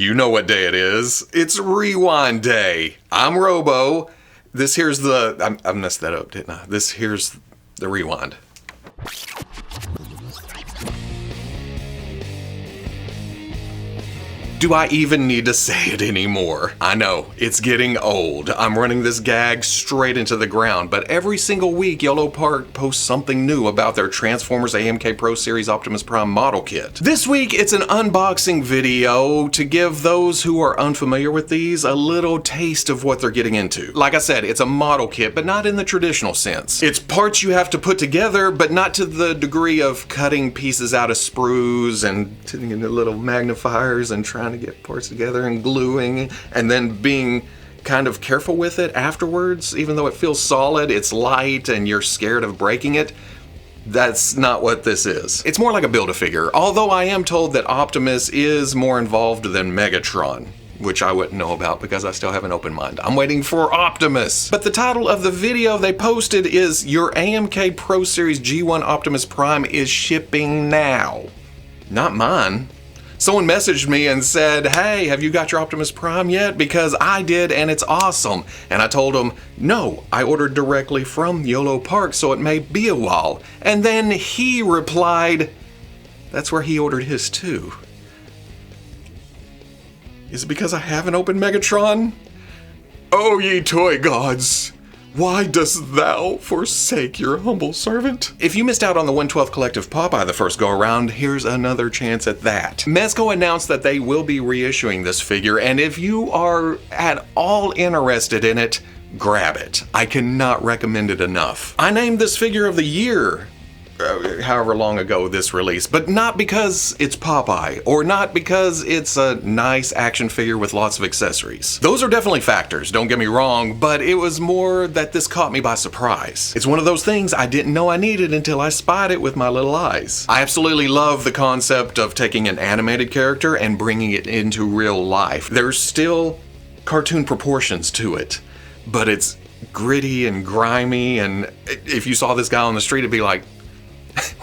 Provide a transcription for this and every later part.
You know what day it is. It's Rewind Day. I'm Robo. This here's the... I messed that up, didn't I? This here's the rewind. Do I even need to say it anymore? I know, it's getting old. I'm running this gag straight into the ground, but every single week Yolopark posts something new about their Transformers AMK Pro Series Optimus Prime model kit. This week it's an unboxing video to give those who are unfamiliar with these a little taste of what they're getting into. Like I said, it's a model kit, but not in the traditional sense. It's parts you have to put together, but not to the degree of cutting pieces out of sprues and putting into little magnifiers and trying to get parts together and gluing and then being kind of careful with it afterwards. Even though it feels solid, it's light and you're scared of breaking it. That's not what this is. It's more like a Build-A-Figure, although I am told that Optimus is more involved than Megatron, which I wouldn't know about because I still have an open mind. I'm waiting for Optimus. But the title of the video they posted is "Your AMK Pro Series G1 Optimus Prime is shipping now." Not mine. Someone messaged me and said, "Hey, have you got your Optimus Prime yet? Because I did and it's awesome." And I told him, no, I ordered directly from Yolopark, so it may be a while. And then he replied, that's where he ordered his too. Is it because I haven't opened Megatron? Oh, ye toy gods, why dost thou forsake your humble servant? If you missed out on the 1/12 Collective Popeye the first go-around, here's another chance at that. Mezco announced that they will be reissuing this figure, and if you are at all interested in it, grab it. I cannot recommend it enough. I named this figure of the year however long ago this release, but not because it's Popeye, or not because it's a nice action figure with lots of accessories. Those are definitely factors, don't get me wrong, but it was more that this caught me by surprise. It's one of those things I didn't know I needed until I spied it with my little eyes. I absolutely love the concept of taking an animated character and bringing it into real life. There's still cartoon proportions to it, but it's gritty and grimy, and if you saw this guy on the street, it'd be like,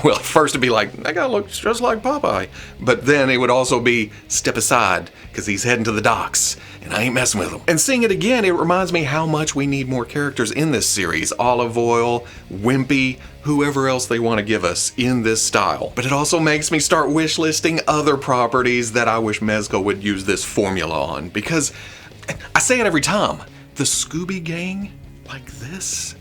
well, first it'd be like, that guy looks just like Popeye. But then it would also be, step aside, because he's heading to the docks, and I ain't messing with him. And seeing it again, it reminds me how much we need more characters in this series. Olive Oil, Wimpy, whoever else they want to give us in this style. But it also makes me start wish listing other properties that I wish Mezco would use this formula on. Because, I say it every time, the Scooby Gang like this?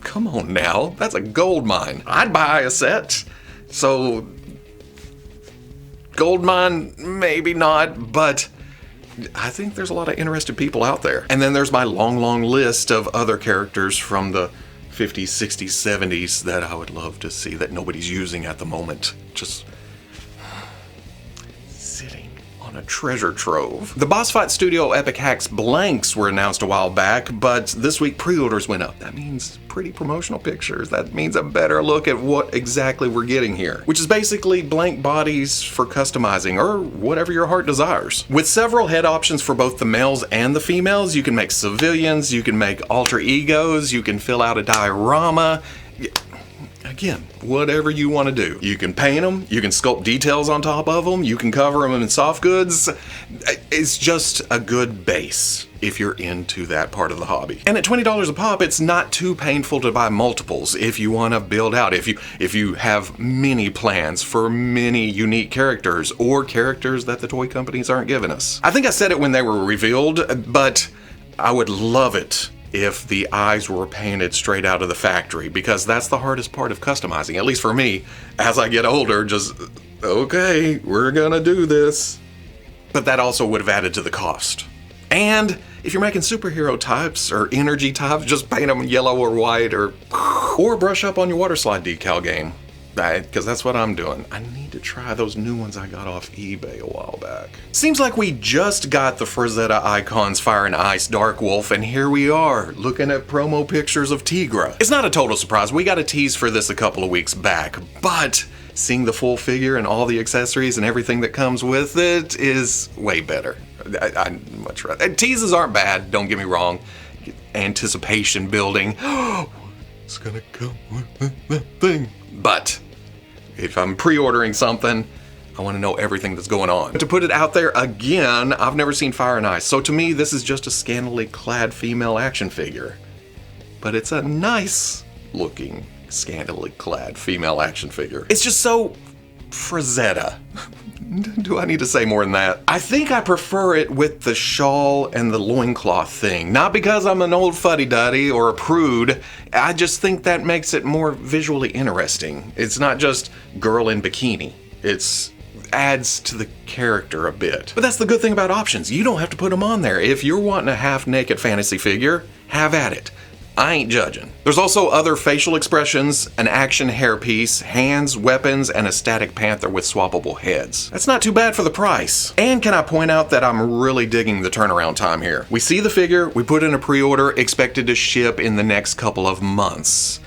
Come on now, that's a gold mine. I'd buy a set. So, gold mine, maybe not, but I think there's a lot of interested people out there. And then there's my long list of other characters from the 50s, 60s, 70s that I would love to see that nobody's using at the moment. Just sitting on a treasure trove. The boss fight studio H.A.C.K.S blanks were announced a while back, but this week pre-orders went up. That means pretty promotional pictures. That means a better look at what exactly we're getting here, which is basically blank bodies for customizing or whatever your heart desires. With several head options for both the males and the females, you can make civilians, you can make alter egos, you can fill out a diorama. Again, whatever you want to do. You can paint them, you can sculpt details on top of them, you can cover them in soft goods. It's just a good base if you're into that part of the hobby. And at $20 a pop, it's not too painful to buy multiples if you want to build out, if you have many plans for many unique characters or characters that the toy companies aren't giving us. I think I said it when they were revealed, but I would love it if the eyes were painted straight out of the factory, because that's the hardest part of customizing, at least for me. As I get older, just, okay, we're gonna do this. But that also would have added to the cost. And if you're making superhero types or energy types, just paint them yellow or white, or brush up on your water slide decal game. Because that's what I'm doing. I need to try those new ones I got off eBay a while back. Seems like we just got the Frazetta Icons Fire and Ice Dark Wolf, and here we are, looking at promo pictures of Tigra. It's not a total surprise, we got a tease for this a couple of weeks back, but seeing the full figure and all the accessories and everything that comes with it is way better. I'd much rather. Teases aren't bad, don't get me wrong. Anticipation building. It's gonna come with that thing. But if I'm pre-ordering something, I want to know everything that's going on. To put it out there again, I've never seen Fire and Ice, so to me this is just a scantily clad female action figure. But it's a nice looking scantily clad female action figure. It's just so Frazetta. Do I need to say more than that? I think I prefer it with the shawl and the loincloth thing. Not because I'm an old fuddy-duddy or a prude. I just think that makes it more visually interesting. It's not just girl in bikini. It's adds to the character a bit. But that's the good thing about options. You don't have to put them on there. If you're wanting a half-naked fantasy figure, have at it. I ain't judging. There's also other facial expressions, an action hairpiece, hands, weapons, and a static panther with swappable heads. That's not too bad for the price. And can I point out that I'm really digging the turnaround time here. We see the figure, we put in a pre-order, expected to ship in the next couple of months.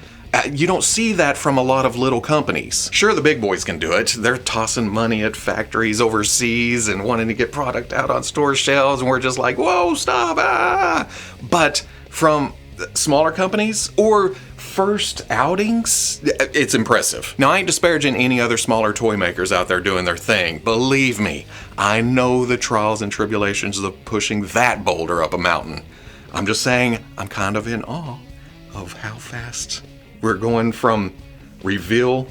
You don't see that from a lot of little companies. Sure, the big boys can do it. They're tossing money at factories overseas and wanting to get product out on store shelves, and we're just like, whoa, stop, ah! But from smaller companies or first outings, it's impressive. Now, I ain't disparaging any other smaller toy makers out there doing their thing. Believe me, I know the trials and tribulations of pushing that boulder up a mountain. I'm just saying, I'm kind of in awe of how fast we're going from reveal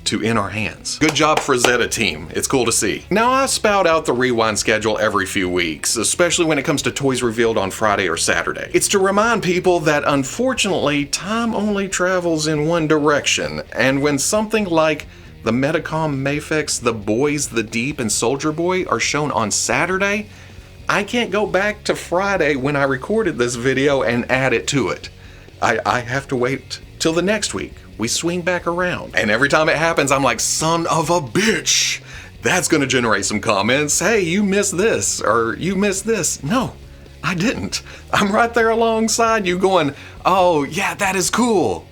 to in our hands. Good job, Frazetta team. It's cool to see. Now, I spout out the rewind schedule every few weeks, especially when it comes to toys revealed on Friday or Saturday. It's to remind people that unfortunately, time only travels in one direction, and when something like the Medicom MAFEX, The Boys, The Deep, and Soldier Boy are shown on Saturday, I can't go back to Friday when I recorded this video and add it to it. I have to wait till the next week. We swing back around. And every time it happens, I'm like, son of a bitch. That's gonna generate some comments. Hey, you missed this, or you missed this. No, I didn't. I'm right there alongside you going, oh yeah, that is cool.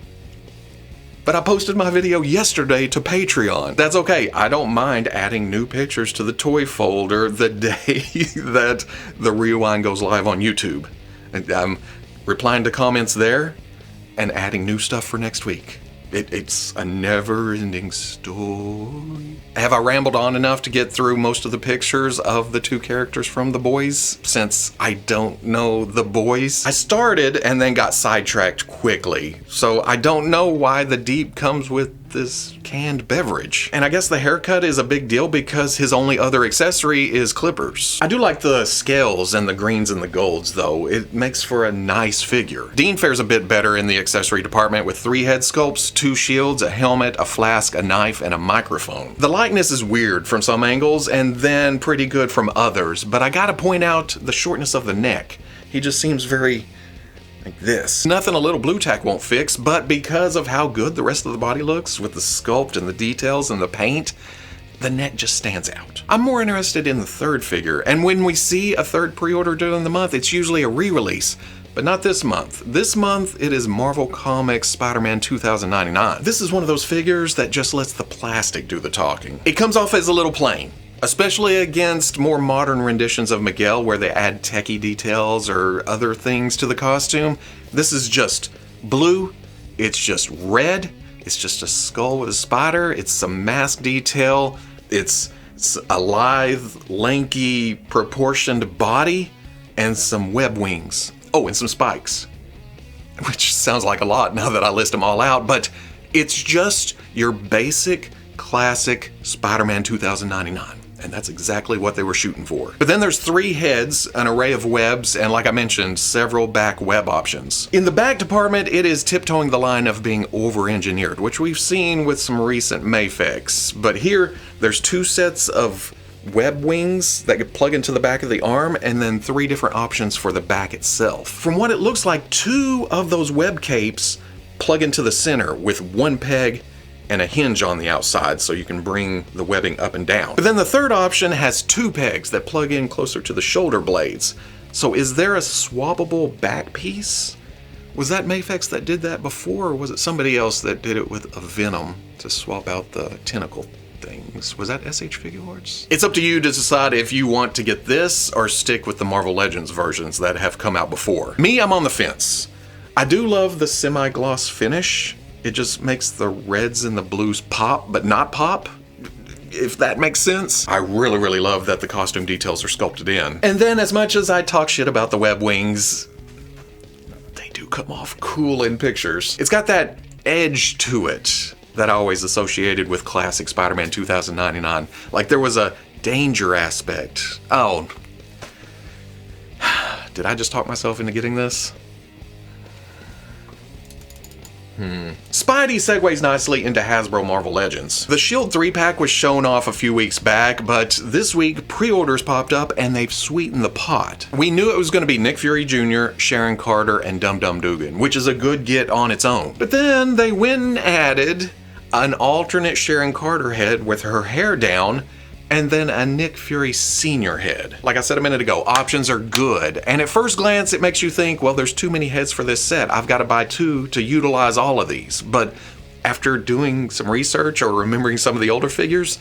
But I posted my video yesterday to Patreon. That's okay, I don't mind adding new pictures to the toy folder the day that the rewind goes live on YouTube. And I'm replying to comments there and adding new stuff for next week. It's a never-ending story. Have I rambled on enough to get through most of the pictures of the two characters from The Boys, since I don't know The Boys? I started and then got sidetracked quickly, so I don't know why the Deep comes with this canned beverage. And I guess the haircut is a big deal because his only other accessory is clippers. I do like the scales and the greens and the golds though. It makes for a nice figure. Dean fares a bit better in the accessory department with 3 head sculpts, 2 shields, a helmet, a flask, a knife, and a microphone. The likeness is weird from some angles and then pretty good from others, but I gotta point out the shortness of the neck. He just seems very like this. Nothing a little blue tack won't fix, but because of how good the rest of the body looks with the sculpt and the details and the paint, the neck just stands out. I'm more interested in the third figure, and when we see a third pre-order during the month, it's usually a re-release, but not this month. This month, it is Marvel Comics Spider-Man 2099. This is one of those figures that just lets the plastic do the talking. It comes off as a little plain, especially against more modern renditions of Miguel where they add techie details or other things to the costume. This is just blue, it's just red, it's just a skull with a spider, it's some mask detail, it's a lithe, lanky, proportioned body, and some web wings. Oh, and some spikes, which sounds like a lot now that I list them all out, but it's just your basic, classic Spider-Man 2099. And that's exactly what they were shooting for. But then there's 3 heads, an array of webs, and like I mentioned, several back web options. In the back department, it is tiptoeing the line of being over-engineered, which we've seen with some recent MAFEX. But here, there's 2 sets of web wings that could plug into the back of the arm, and then 3 different options for the back itself. From what it looks like, 2 of those web capes plug into the center with 1 peg and a hinge on the outside so you can bring the webbing up and down. But then the third option has 2 pegs that plug in closer to the shoulder blades. So is there a swappable back piece? Was that MAFEX that did that before, or was it somebody else that did it with a Venom to swap out the tentacle things? Was that S.H.I.E.L.D. Figuarts? It's up to you to decide if you want to get this or stick with the Marvel Legends versions that have come out before. Me, I'm on the fence. I do love the semi-gloss finish. It just makes the reds and the blues pop, but not pop. if that makes sense. I really, really love that the costume details are sculpted in. And then as much as I talk shit about the web wings, they do come off cool in pictures. It's got that edge to it that I always associated with classic Spider-Man 2099. Like there was a danger aspect. Oh. Did I just talk myself into getting this? Spidey segues nicely into Hasbro Marvel Legends. The S.H.I.E.L.D. 3-pack was shown off a few weeks back, but this week pre-orders popped up and they've sweetened the pot. We knew it was going to be Nick Fury Jr., Sharon Carter, and Dum Dum Dugan, which is a good get on its own. But then they went and added an alternate Sharon Carter head with her hair down, and then a Nick Fury Sr. head. Like I said a minute ago, options are good. And at first glance, it makes you think, well, there's too many heads for this set. I've got to buy 2 to utilize all of these. But after doing some research or remembering some of the older figures,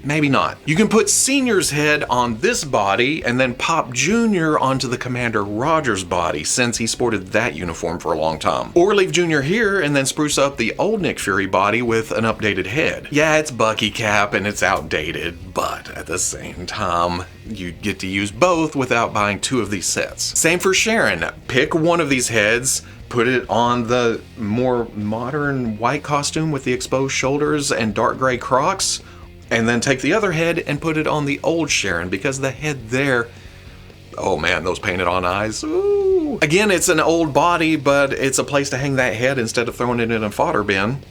maybe not. You can put Senior's head on this body and then pop Junior onto the Commander Rogers body, since he sported that uniform for a long time. Or leave Junior here and then spruce up the old Nick Fury body with an updated head. Yeah, it's Bucky Cap and it's outdated, but at the same time, you get to use both without buying 2 of these sets. Same for Sharon. Pick one of these heads, put it on the more modern white costume with the exposed shoulders and dark gray Crocs, and then take the other head and put it on the old Sharon, because the head there, oh man, those painted on eyes, ooh. Again, it's an old body, but it's a place to hang that head instead of throwing it in a fodder bin.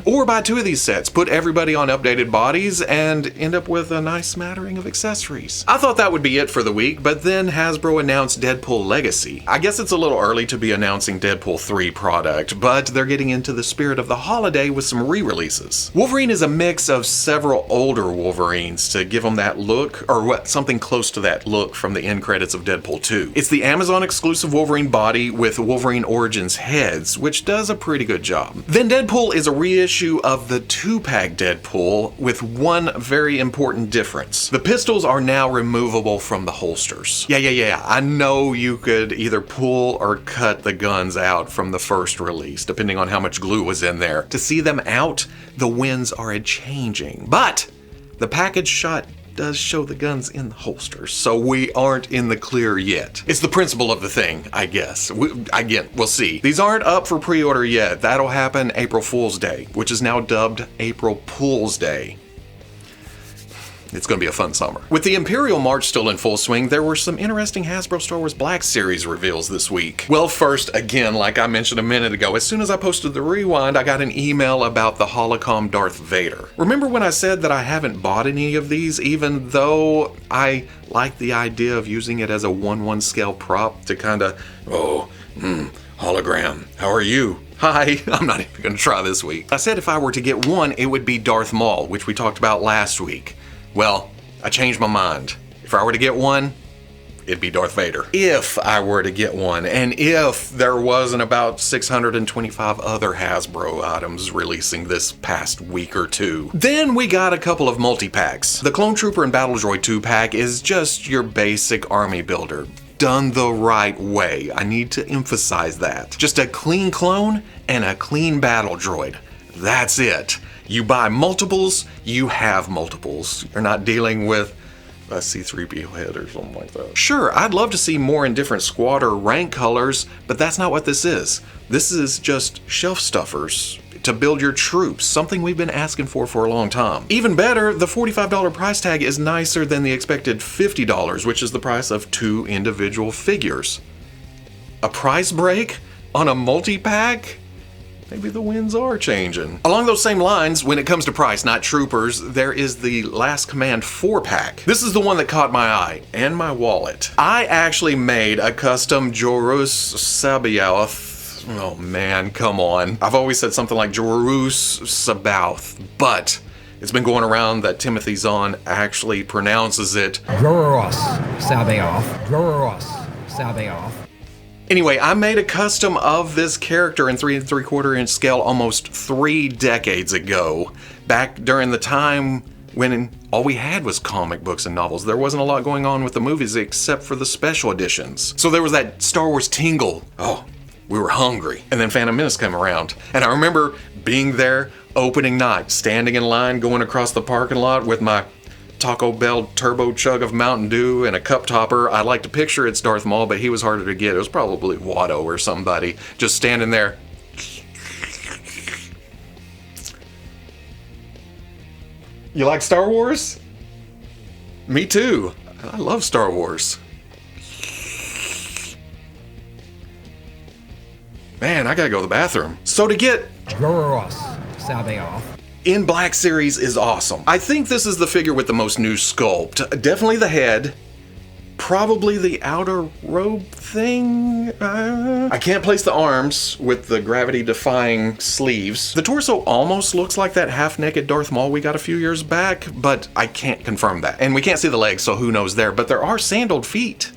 Or buy 2 of these sets, put everybody on updated bodies, and end up with a nice smattering of accessories. I thought that would be it for the week, but then Hasbro announced Deadpool Legacy. I guess it's a little early to be announcing Deadpool 3 product, but they're getting into the spirit of the holiday with some re-releases. Wolverine is a mix of several older Wolverines to give them that look, or what, something close to that look from the end credits of Deadpool 2. It's the Amazon exclusive Wolverine body with Wolverine Origins heads, which does a pretty good job. Then Deadpool is a reissue of the 2-pack Deadpool with one very important difference. The pistols are now removable from the holsters. Yeah. I know you could either pull or cut the guns out from the first release, depending on how much glue was in there. To see them out, the winds are a-changing. But the package shot does show the guns in the holsters, so we aren't in the clear yet. It's the principle of the thing, I guess. Again, we'll see. These aren't up for pre-order yet. That'll happen April Fool's Day, which is now dubbed April Pool's Day. It's going to be a fun summer. With the Imperial March still in full swing, there were some interesting Hasbro Star Wars Black Series reveals this week. Well, first, again, like I mentioned a minute ago, as soon as I posted the rewind, I got an email about the Holocom Darth Vader. Remember when I said that I haven't bought any of these, even though I like the idea of using it as a 1/1 scale prop to kind of, hologram, how are you? Hi, I'm not even going to try this week. I said if I were to get one, it would be Darth Maul, which we talked about last week. Well, I changed my mind. If I were to get one, it'd be Darth Vader. If I were to get one, and if there wasn't about 625 other Hasbro items releasing this past week or two. Then we got a couple of multi-packs. The Clone Trooper and Battle Droid 2-pack is just your basic army builder, done the right way. I need to emphasize that. Just a clean clone and a clean battle droid. That's it. You buy multiples, you have multiples. You're not dealing with a C-3PO head or something like that. Sure, I'd love to see more in different squad or rank colors, but that's not what this is. This is just shelf stuffers to build your troops, something we've been asking for a long time. Even better, the $45 price tag is nicer than the expected $50, which is the price of 2 individual figures. A price break on a multi-pack? Maybe the winds are changing. Along those same lines, when it comes to price, not troopers, there is the Last Command 4-pack. This is the one that caught my eye and my wallet. I actually made a custom Jorus Sabaoth. Oh man, come on. I've always said something like Jorus Sabaoth, but it's been going around that Timothy Zahn actually pronounces it Jorus Sabaoth. Jorus Sabaoth. Anyway, I made a custom of this character in 3 3/4 inch scale almost 3 decades ago, back during the time when all we had was comic books and novels. There wasn't a lot going on with the movies except for the special editions. So there was that Star Wars tingle. Oh, we were hungry. And then Phantom Menace came around. And I remember being there, Opening night, standing in line, going across the parking lot with my Taco Bell turbo chug of Mountain Dew and a cup topper. I like to picture it's Darth Maul, but he was harder to get. It was probably Watto or somebody just standing there. You like Star Wars? Me too. I love Star Wars. Man, I gotta go to the bathroom. So to get Sabe off. in Black Series is awesome. I think this is the figure with the most new sculpt. Definitely the head. Probably the outer robe thing. I can't place the arms with the gravity-defying sleeves. The torso almost looks like that half-naked Darth Maul we got a few years back, but I can't confirm that. And we can't see the legs, so who knows there. But there are sandaled feet.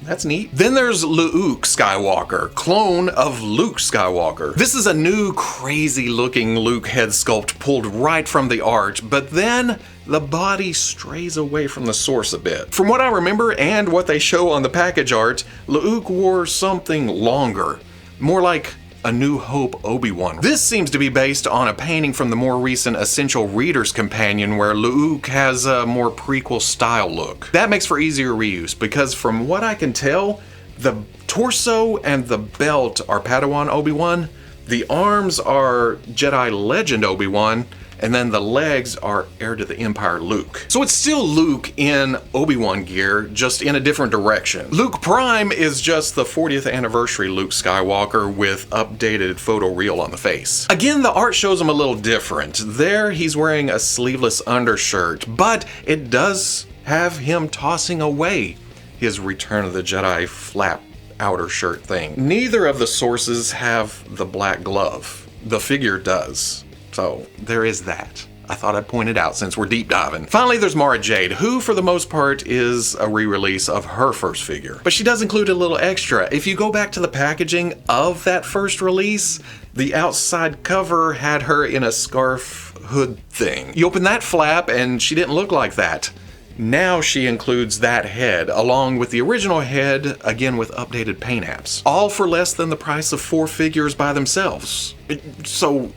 That's neat. Then there's Luke Skywalker, clone of Luke Skywalker. This is a new crazy looking Luke head sculpt pulled right from the art, but then the body strays away from the source a bit. From what I remember and what they show on the package art, Luke wore something longer, more like A New Hope Obi-Wan. This seems to be based on a painting from the more recent Essential Reader's Companion where Luke has a more prequel style look. That makes for easier reuse because from what I can tell, the torso and the belt are Padawan Obi-Wan, the arms are Jedi Legend Obi-Wan, and then the legs are Heir to the Empire Luke. So it's still Luke in Obi-Wan gear, just in a different direction. Luke Prime is just the 40th anniversary Luke Skywalker with updated photo reel on the face. Again, the art shows him a little different. There, he's wearing a sleeveless undershirt, but it does have him tossing away his Return of the Jedi flap outer shirt thing. Neither of the sources have the black glove. The figure does. So there is that. I thought I'd point it out since we're deep diving. Finally, there's Mara Jade, who for the most part is a re-release of her first figure. But she does include a little extra. If you go back to the packaging of that first release, the outside cover had her in a scarf hood thing. You open that flap and she didn't look like that. Now she includes that head, along with the original head, again with updated paint apps. All for less than the price of 4 figures by themselves. So,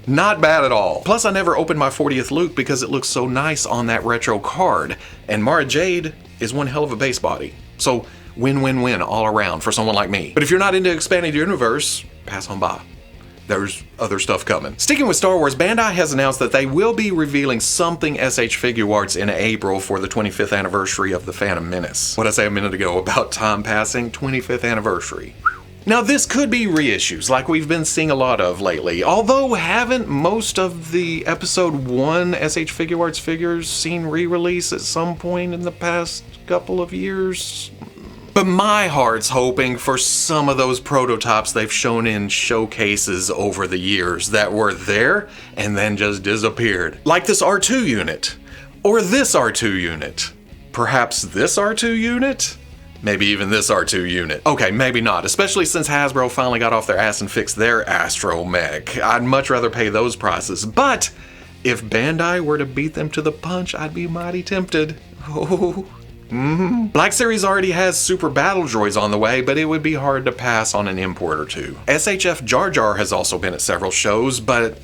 not bad at all. Plus, I never opened my 40th Luke because it looks so nice on that retro card. And Mara Jade is one hell of a base body. So, win-win-win all around for someone like me. But if you're not into Expanded Universe, pass on by. There's other stuff coming. Sticking with Star Wars, Bandai has announced that they will be revealing something S.H. Figuarts in April for the 25th anniversary of The Phantom Menace. What did I say a minute ago about time passing? 25th anniversary. Now this could be reissues like we've been seeing a lot of lately, although haven't most of the episode 1 S.H. Figuarts figures seen re-release at some point in the past couple of years? But my heart's hoping for some of those prototypes they've shown in showcases over the years that were there and then just disappeared. Like this R2 unit, or this R2 unit, perhaps this R2 unit? Maybe even this R2 unit. Okay, maybe not, especially since Hasbro finally got off their ass and fixed their Astro mech. I'd much rather pay those prices, but if Bandai were to beat them to the punch, I'd be mighty tempted. Oh. Black Series already has Super Battle Droids on the way, but it would be hard to pass on an import or two. SHF Jar Jar has also been at several shows, but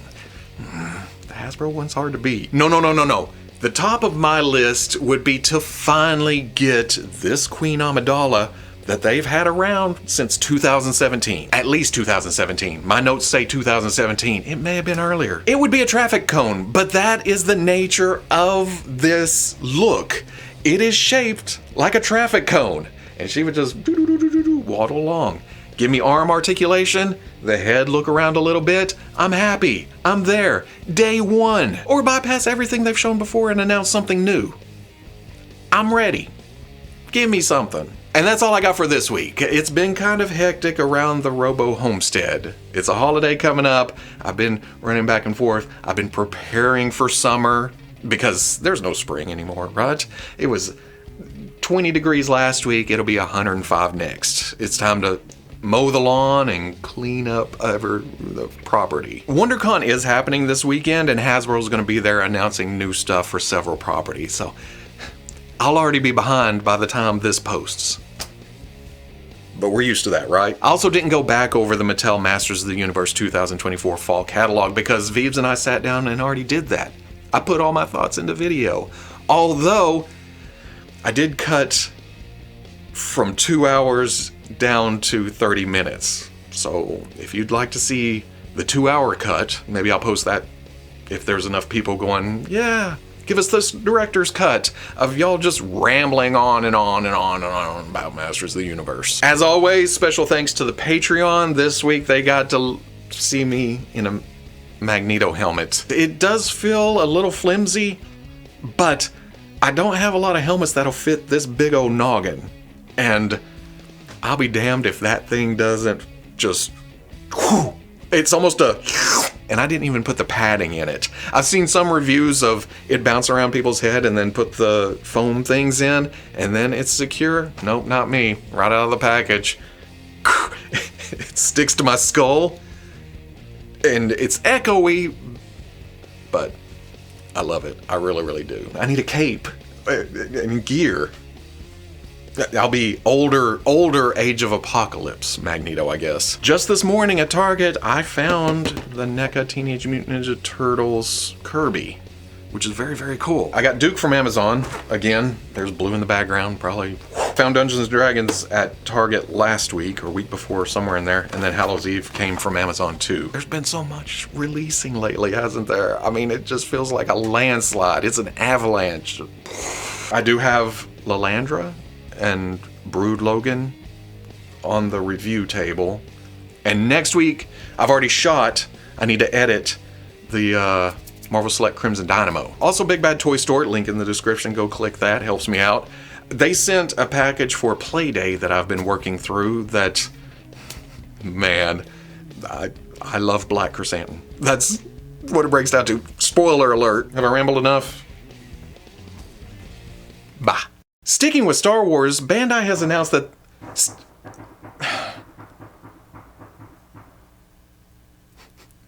the Hasbro one's hard to beat. No. The top of my list would be to finally get this Queen Amidala that they've had around since 2017. At least 2017. My notes say 2017. It may have been earlier. It would be a traffic cone, but that is the nature of this look. It is shaped like a traffic cone, and she would just waddle along. Give me arm articulation, the head look around a little bit, I'm happy, I'm there, day one. Or bypass everything they've shown before and announce something new. I'm ready. Give me something. And that's all I got for this week. It's been kind of hectic around the Robo homestead. It's a holiday coming up. I've been running back and forth. I've been preparing for summer. Because there's no spring anymore, right? It was 20 degrees last week, it'll be 105 next. It's time to mow the lawn and clean up the property. WonderCon is happening this weekend, and Hasbro's gonna be there announcing new stuff for several properties, so I'll already be behind by the time this posts. but we're used to that, right? I also didn't go back over the Mattel Masters of the Universe 2024 fall catalog because Vives and I sat down and already did that. I put all my thoughts into video. Although, I did cut from 2 hours down to 30 minutes. So, if you'd like to see the 2-hour cut, maybe I'll post that if there's enough people going, yeah, give us this director's cut of y'all just rambling on and on and on and on about Masters of the Universe. As always, special thanks to the Patreon. This week they got to see me in a Magneto helmet. It does feel a little flimsy, but I don't have a lot of helmets that'll fit this big old noggin. And I'll be damned if that thing doesn't just, whew, it's almost a, and I didn't even put the padding in it. I've seen some reviews of it bounce around people's head and then put the foam things in, and then it's secure. Nope, not me. Right out of the package. It sticks to my skull, and it's echoey, but I love it. I really, really do. I need a cape and gear. I'll be older Age of Apocalypse Magneto, I guess. Just this morning at Target, I found the NECA Teenage Mutant Ninja Turtles Kirby, which is very, very cool. I got Duke from Amazon. Again, there's blue in the background, probably. Found Dungeons & Dragons at Target last week, or week before, somewhere in there, and then Hallows Eve came from Amazon too. There's been so much releasing lately, hasn't there? I mean, it just feels like a landslide. It's an avalanche. I do have Lilandra and Brood Logan on the review table. And next week, I've already shot, I need to edit the Marvel Select Crimson Dynamo. Also, Big Bad Toy Store, link in the description, go click that, helps me out. They sent a package for Playday that I've been working through that, man, I love Black Chrysanthemum. That's what it breaks down to. Spoiler alert. Have I rambled enough? Bah. Sticking with Star Wars, Bandai has announced that